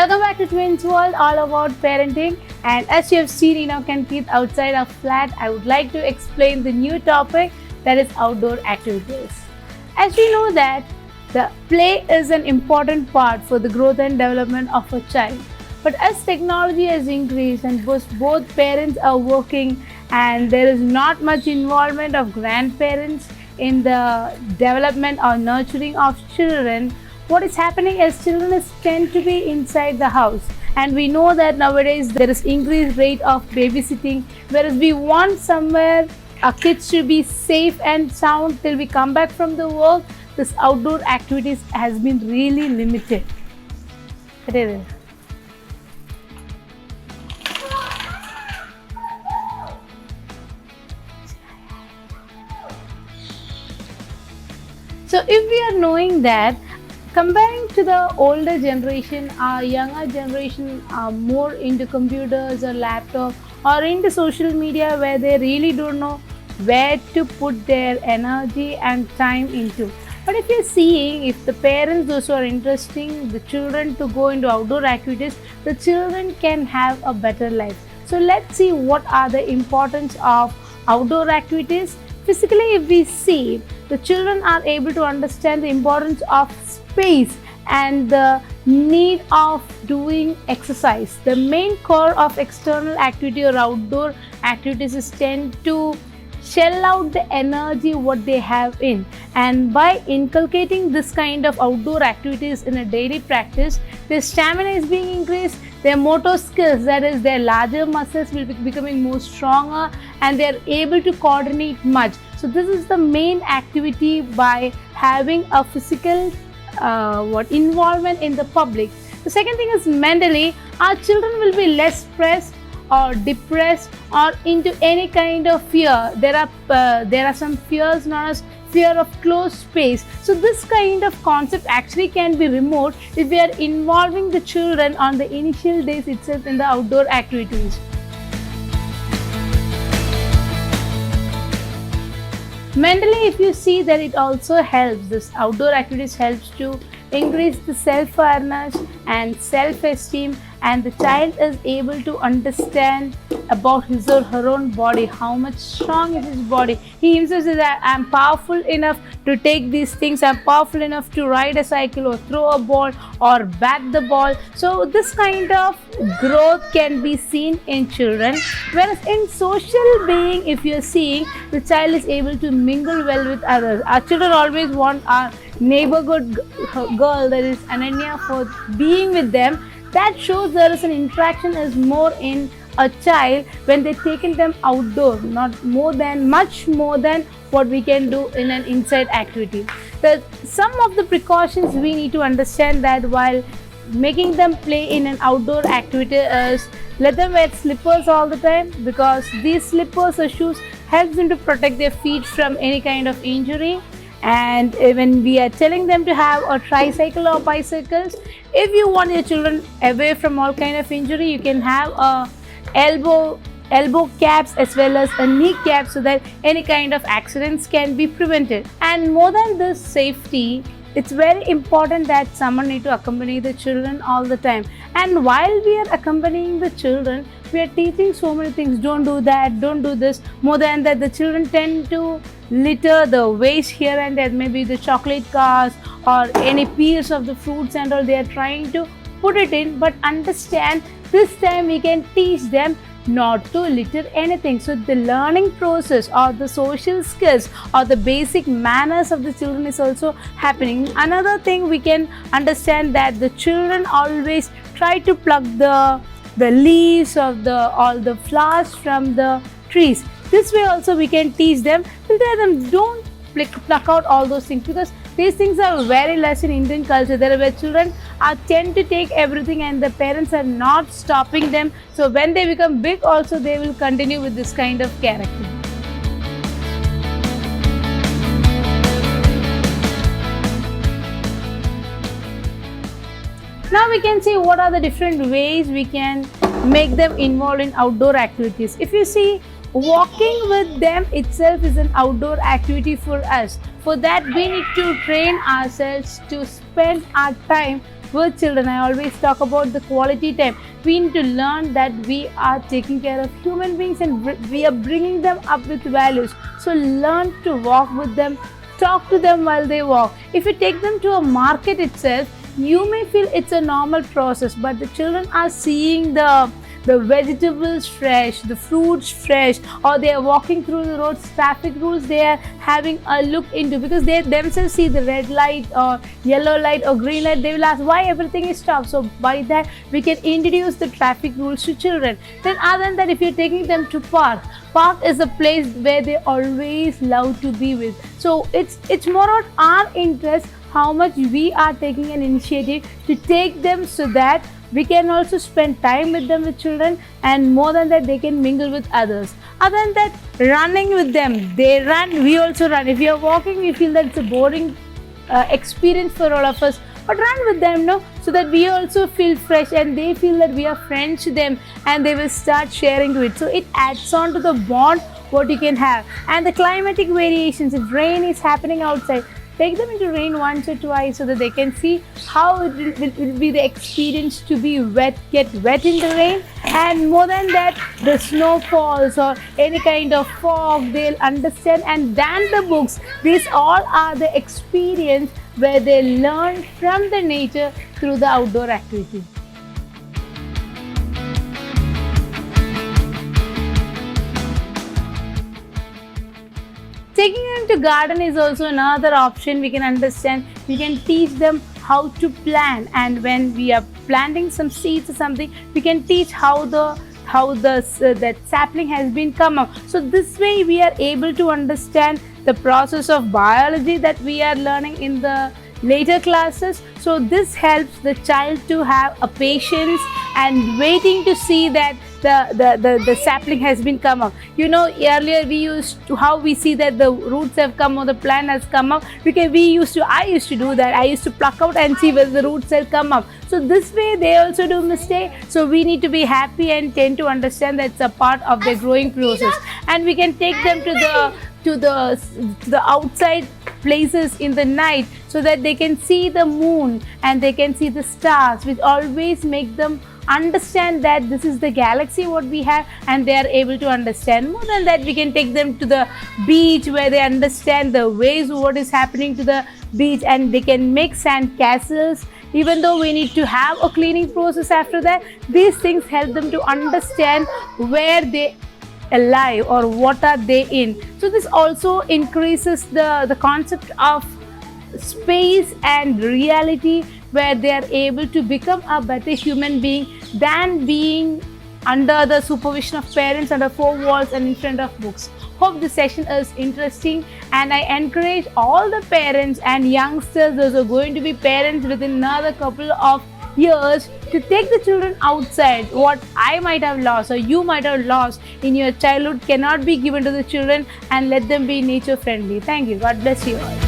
Welcome back to Twins World, all about parenting. And as you have seen in our Kankit outside our flat, I would like to explain the new topic, that is outdoor activities. As we know that the play is an important part for the growth and development of a child. But as technology has increased and both parents are working and there is not much involvement of grandparents in the development or nurturing of children, what is happening is children tend to be inside the house, and we know that nowadays there is increased rate of babysitting, whereas we want somewhere our kids to be safe and sound till we come back from the work. This outdoor activities has been really limited. So if we are knowing that comparing to the older generation, our younger generation are more into computers or laptop or into social media, where they really don't know where to put their energy and time into. But if you're seeing, if the parents those who are interesting the children to go into outdoor activities, the children can have a better life. So let's see what are the importance of outdoor activities. Physically, if we see, the children are able to understand the importance of space and the need of doing exercise. The main core of external activity or outdoor activities is tend to shell out the energy what they have in, and by inculcating this kind of outdoor activities in a daily practice, their stamina is being increased, their motor skills, that is their larger muscles, will be becoming more stronger and they are able to coordinate much. So this is the main activity by having a physical involvement in the public. The second thing is mentally, our children will be less stressed or depressed or into any kind of fear. There are some fears known as fear of closed space. So this kind of concept actually can be removed if we are involving the children on the initial days itself in the outdoor activities. Mentally, if you see that it also helps, this outdoor activities helps to increase the self-awareness and self-esteem, and the child is able to understand about his or her own body, how much strong is his body. He himself says that I am powerful enough to take these things, I am powerful enough to ride a cycle or throw a ball or bat the ball. So this kind of growth can be seen in children, whereas in social being, if you are seeing, the child is able to mingle well with others. Our children always want our neighborhood girl, that is Ananya, for being with them. That shows there is an interaction is more in a child when they taken them outdoor, much more than what we can do in an inside activity. Some of the precautions we need to understand that while making them play in an outdoor activity is let them wear slippers all the time, because these slippers or shoes helps them to protect their feet from any kind of injury. And when we are telling them to have a tricycle or bicycles, if you want your children away from all kind of injury, you can have a elbow caps as well as a knee cap, so that any kind of accidents can be prevented. And more than this safety, it's very important that someone need to accompany the children all the time. And while we are accompanying the children, we are teaching so many things. Don't do that, don't do this. More than that, the children tend to litter the waste here and there, maybe the chocolate cars or any peels of the fruits and all, they are trying to put it in. But understand, this time we can teach them not to litter anything. So the learning process or the social skills or the basic manners of the children is also happening. Another thing we can understand that the children always try to pluck the leaves of all the flowers from the trees. This way also we can teach them, we'll tell them don't pluck out all those things, because these things are very less in Indian culture. There are where children tend to take everything and the parents are not stopping them. So when they become big also, they will continue with this kind of character. Now we can see what are the different ways we can make them involved in outdoor activities. If you see, walking with them itself is an outdoor activity for us. For that, we need to train ourselves to spend our time with children. I always talk about the quality time. We need to learn that we are taking care of human beings and we are bringing them up with values. So learn to walk with them, talk to them while they walk. If you take them to a market itself, you may feel it's a normal process, but the children are seeing the vegetables fresh, the fruits fresh, or they are walking through the roads, traffic rules they are having a look into, because they themselves see the red light or yellow light or green light. They will ask why everything is stopped. So by that we can introduce the traffic rules to children. Then other than that, if you're taking them to park is a place where they always love to be with. So it's more about our interest, how much we are taking an initiative to take them, so that we can also spend time with them, with children, and more than that, they can mingle with others. Other than that, running with them, they run, we also run. If we are walking, we feel that it's a boring experience for all of us, but run with them, no, so that we also feel fresh and they feel that we are friends to them, and they will start sharing to it. So it adds on to the bond what you can have. And the climatic variations, if rain is happening outside, take them into rain once or twice, so that they can see how it will be the experience to be wet, get wet in the rain. And more than that, the snowfalls or any kind of fog, they'll understand. And than the books, these all are the experience where they learn from the nature through the outdoor activity. Taking them to garden is also another option. We can understand, we can teach them how to plant, and when we are planting some seeds or something, we can teach how that sapling has been come up. So this way we are able to understand the process of biology that we are learning in the later classes. So this helps the child to have a patience and waiting to see that the sapling has been come up. You know, earlier we used to, how we see that the roots have come or the plant has come up, because I used to do that. I used to pluck out and see whether the roots have come up. So this way they also do mistake. So we need to be happy and tend to understand that it's a part of their growing process. And we can take them to the outside places in the night, so that they can see the moon and they can see the stars, which always make them understand that this is the galaxy what we have, and they are able to understand. More than that, we can take them to the beach, where they understand the waves, what is happening to the beach, and they can make sand castles. Even though we need to have a cleaning process after that, these things help them to understand where they alive or what are they in. So this also increases the concept of space and reality, where they are able to become a better human being than being under the supervision of parents, under four walls and in front of books. Hope this session is interesting, and I encourage all the parents and youngsters, those who are going to be parents within another couple of years, to take the children outside. What I might have lost or you might have lost in your childhood cannot be given to the children, and let them be nature friendly. Thank you. God bless you all.